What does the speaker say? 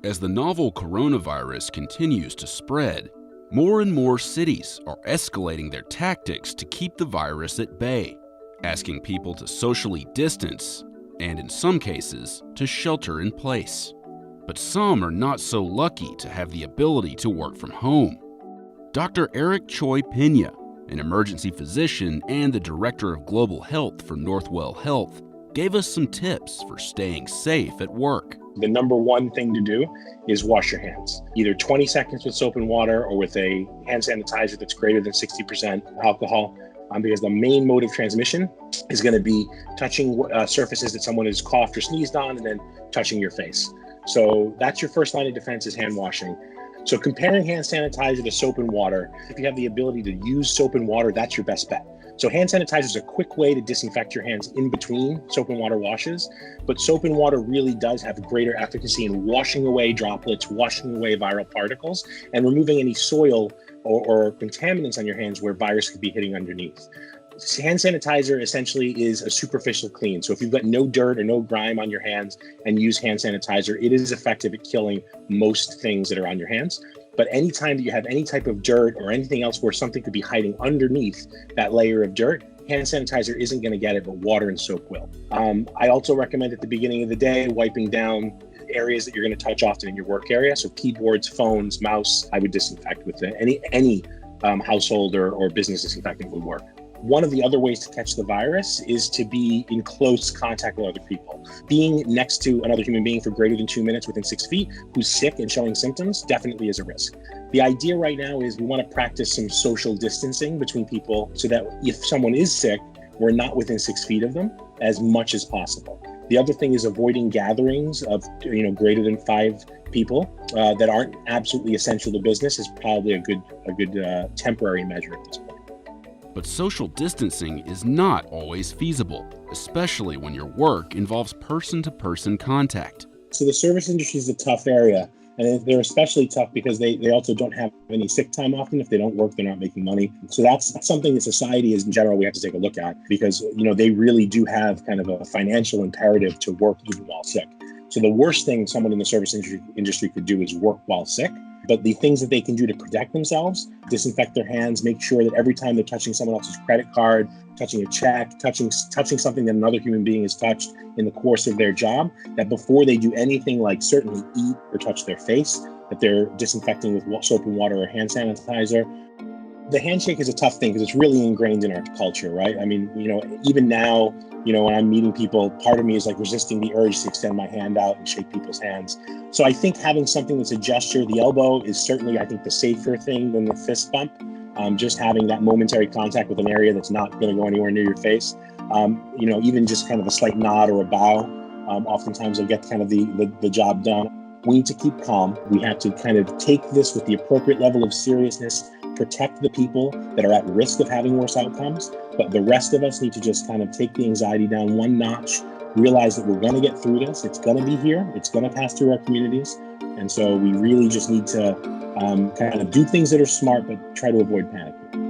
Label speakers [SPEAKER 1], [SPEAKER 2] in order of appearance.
[SPEAKER 1] As the novel coronavirus continues to spread, more and more cities are escalating their tactics to keep the virus at bay, asking people to socially distance and, in some cases, to shelter in place. But some are not so lucky to have the ability to work from home. Dr. Eric Choi Pena, an emergency physician and the director of global health for Northwell Health, gave us some tips for staying safe at work.
[SPEAKER 2] The number one thing to do is wash your hands, either 20 seconds with soap and water or with a hand sanitizer that's greater than 60% alcohol, because the main mode of transmission is going to be touching surfaces that someone has coughed or sneezed on and then touching your face. So that's your first line of defense, is hand washing. So comparing hand sanitizer to soap and water, if you have the ability to use soap and water, that's your best bet. So hand sanitizer is a quick way to disinfect your hands in between soap and water washes, but soap and water really does have greater efficacy in washing away droplets, washing away viral particles, and removing any soil or contaminants on your hands where virus could be hitting underneath. Hand sanitizer essentially is a superficial clean. So if you've got no dirt or no grime on your hands and use hand sanitizer, it is effective at killing most things that are on your hands. But anytime that you have any type of dirt or anything else where something could be hiding underneath that layer of dirt, hand sanitizer isn't going to get it, but water and soap will. I also recommend at the beginning of the day wiping down areas that you're going to touch often in your work area. So keyboards, phones, mouse, I would disinfect with any household or business disinfectant would work. One of the other ways to catch the virus is to be in close contact with other people. Being next to another human being for greater than 2 minutes within 6 feet who's sick and showing symptoms definitely is a risk. The idea right now is we want to practice some social distancing between people so that if someone is sick, we're not within 6 feet of them as much as possible. The other thing is avoiding gatherings of greater than 5 people that aren't absolutely essential to business is probably a good temporary measure at this point.
[SPEAKER 1] But social distancing is not always feasible, especially when your work involves person-to-person contact.
[SPEAKER 2] So the service industry is a tough area, and they're especially tough because they also don't have any sick time often. If they don't work, they're not making money. So that's something that society is in general we have to take a look at, because they really do have kind of a financial imperative to work even while sick. So the worst thing someone in the service industry could do is work while sick. But the things that they can do to protect themselves, disinfect their hands, make sure that every time they're touching someone else's credit card, touching a check, touching something that another human being has touched in the course of their job, that before they do anything like certainly eat or touch their face, that they're disinfecting with soap and water or hand sanitizer. The handshake is a tough thing because it's really ingrained in our culture, right? I mean, even now, when I'm meeting people, part of me is like resisting the urge to extend my hand out and shake people's hands. So I think having something that's a gesture, the elbow is certainly, I think, the safer thing than the fist bump. Just having that momentary contact with an area that's not going to go anywhere near your face. Even just kind of a slight nod or a bow, oftentimes will get kind of the job done. We need to keep calm. We have to kind of take this with the appropriate level of seriousness, protect the people that are at risk of having worse outcomes. But the rest of us need to just kind of take the anxiety down one notch, realize that we're going to get through this. It's going to be here. It's going to pass through our communities. And so we really just need to kind of do things that are smart, but try to avoid panicking.